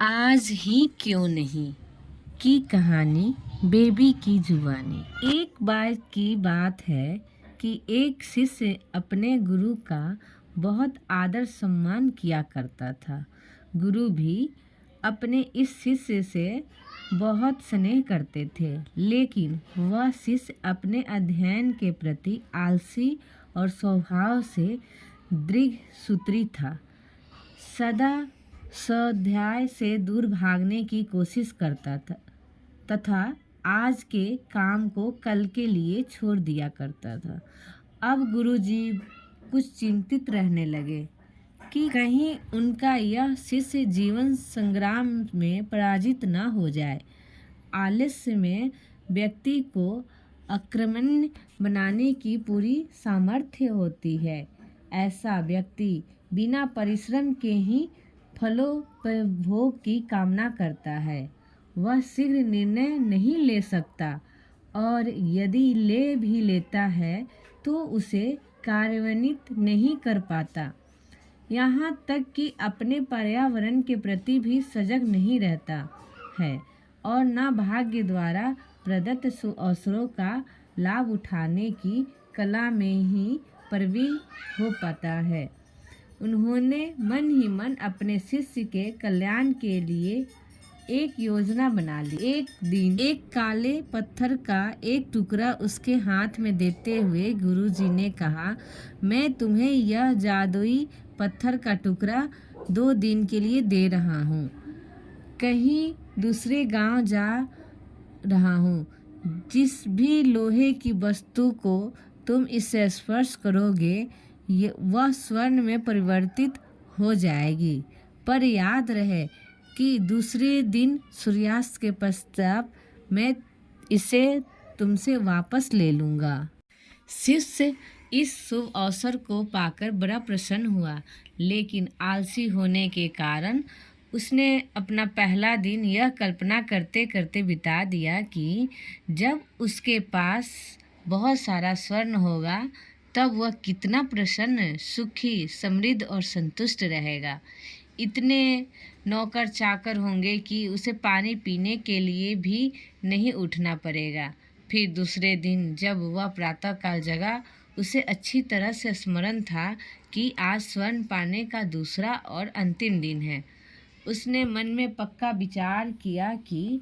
आज ही क्यों नहीं की कहानी बेबी की जुबानी। एक बार की बात है कि एक शिष्य अपने गुरु का बहुत आदर सम्मान किया करता था। गुरु भी अपने इस शिष्य से बहुत स्नेह करते थे, लेकिन वह शिष्य अपने अध्ययन के प्रति आलसी और स्वभाव से दृढ़ सूत्री था। सदा स्वाध्याय से दूर भागने की कोशिश करता था तथा आज के काम को कल के लिए छोड़ दिया करता था। अब गुरुजी कुछ चिंतित रहने लगे कि कहीं उनका यह शिष्य जीवन संग्राम में पराजित न हो जाए। आलस्य में व्यक्ति को आक्रमण बनाने की पूरी सामर्थ्य होती है। ऐसा व्यक्ति बिना परिश्रम के ही फलोपभोग की कामना करता है। वह शीघ्र निर्णय नहीं ले सकता और यदि ले भी लेता है तो उसे कार्यान्वित नहीं कर पाता। यहाँ तक कि अपने पर्यावरण के प्रति भी सजग नहीं रहता है और न भाग्य द्वारा प्रदत्त अवसरों का लाभ उठाने की कला में ही प्रवीण हो पाता है। उन्होंने मन ही मन अपने शिष्य के कल्याण के लिए एक योजना बना ली। एक दिन एक काले पत्थर का एक टुकड़ा उसके हाथ में देते हुए गुरुजी ने कहा, मैं तुम्हें यह जादुई पत्थर का टुकड़ा 2 दिन के लिए दे रहा हूँ। कहीं दूसरे गांव जा रहा हूँ। जिस भी लोहे की वस्तु को तुम इससे स्पर्श करोगे वह स्वर्ण में परिवर्तित हो जाएगी। पर याद रहे कि दूसरे दिन सूर्यास्त के पश्चात मैं इसे तुमसे वापस ले लूँगा। शिष्य इस शुभ अवसर को पाकर बड़ा प्रसन्न हुआ, लेकिन आलसी होने के कारण उसने अपना पहला दिन यह कल्पना करते करते बिता दिया कि जब उसके पास बहुत सारा स्वर्ण होगा तब वह कितना प्रसन्न, सुखी, समृद्ध और संतुष्ट रहेगा। इतने नौकर चाकर होंगे कि उसे पानी पीने के लिए भी नहीं उठना पड़ेगा। फिर दूसरे दिन जब वह प्रातःकाल जगा, उसे अच्छी तरह से स्मरण था कि आज स्वर्ण पाने का दूसरा और अंतिम दिन है। उसने मन में पक्का विचार किया कि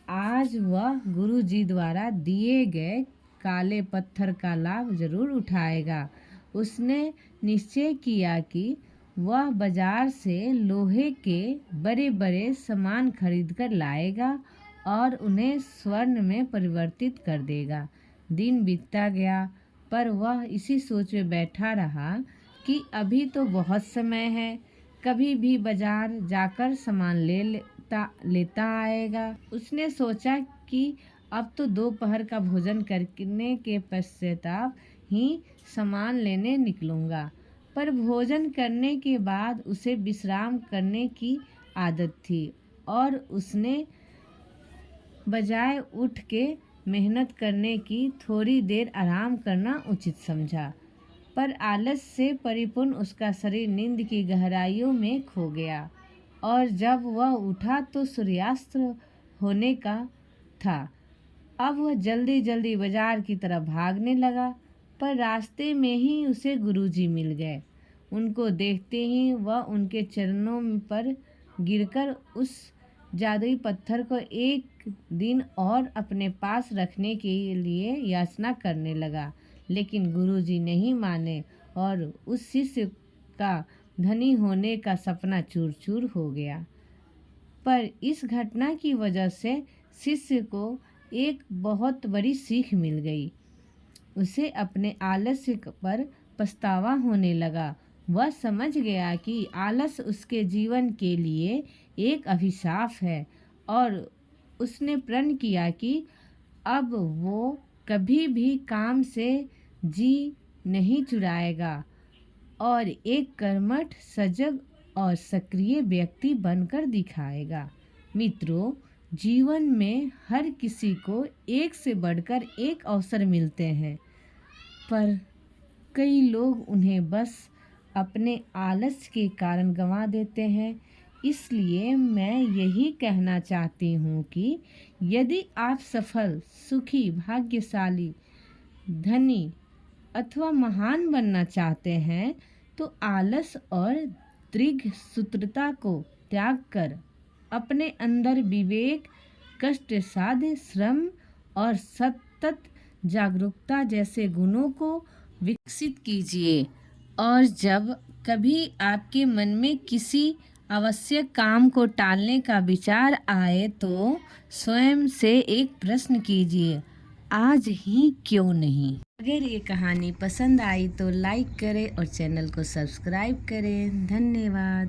आज वह गुरु जी द्वारा दिए गए काले पत्थर का लाभ जरूर उठाएगा। उसने निश्चय किया कि वह बाजार से लोहे के बड़े बड़े सामान खरीद कर लाएगा और उन्हें स्वर्ण में परिवर्तित कर देगा। दिन बीतता गया, पर वह इसी सोच में बैठा रहा कि अभी तो बहुत समय है, कभी भी बाजार जाकर सामान लेता आएगा। उसने सोचा कि अब तो दोपहर का भोजन करने के पश्चात ही सामान लेने निकलूँगा। पर भोजन करने के बाद उसे विश्राम करने की आदत थी और उसने बजाय उठ के मेहनत करने की थोड़ी देर आराम करना उचित समझा। पर आलस से परिपूर्ण उसका शरीर नींद की गहराइयों में खो गया और जब वह उठा तो सूर्यास्त होने का था। अब वह जल्दी जल्दी बाजार की तरफ भागने लगा, पर रास्ते में ही उसे गुरुजी मिल गए। उनको देखते ही वह उनके चरणों पर गिरकर उस जादुई पत्थर को एक दिन और अपने पास रखने के लिए याचना करने लगा, लेकिन गुरुजी नहीं माने और उस शिष्य का धनी होने का सपना चूर चूर हो गया। पर इस घटना की वजह से शिष्य को एक बहुत बड़ी सीख मिल गई। उसे अपने आलस्य पर पछतावा होने लगा। वह समझ गया कि आलस उसके जीवन के लिए एक अभिशाप है और उसने प्रण किया कि अब वो कभी भी काम से जी नहीं चुराएगा और एक कर्मठ, सजग और सक्रिय व्यक्ति बनकर दिखाएगा। मित्रों, जीवन में हर किसी को एक से बढ़कर एक अवसर मिलते हैं, पर कई लोग उन्हें बस अपने आलस्य के कारण गंवा देते हैं। इसलिए मैं यही कहना चाहती हूँ कि यदि आप सफल, सुखी, भाग्यशाली, धनी अथवा महान बनना चाहते हैं तो आलस और दीर्घ सूत्रता को त्याग कर अपने अंदर विवेक, कष्ट साध्य, श्रम और सतत जागरूकता जैसे गुणों को विकसित कीजिए। और जब कभी आपके मन में किसी आवश्यक काम को टालने का विचार आए तो स्वयं से एक प्रश्न कीजिए, आज ही क्यों नहीं। अगर ये कहानी पसंद आई तो लाइक करें और चैनल को सब्सक्राइब करें। धन्यवाद।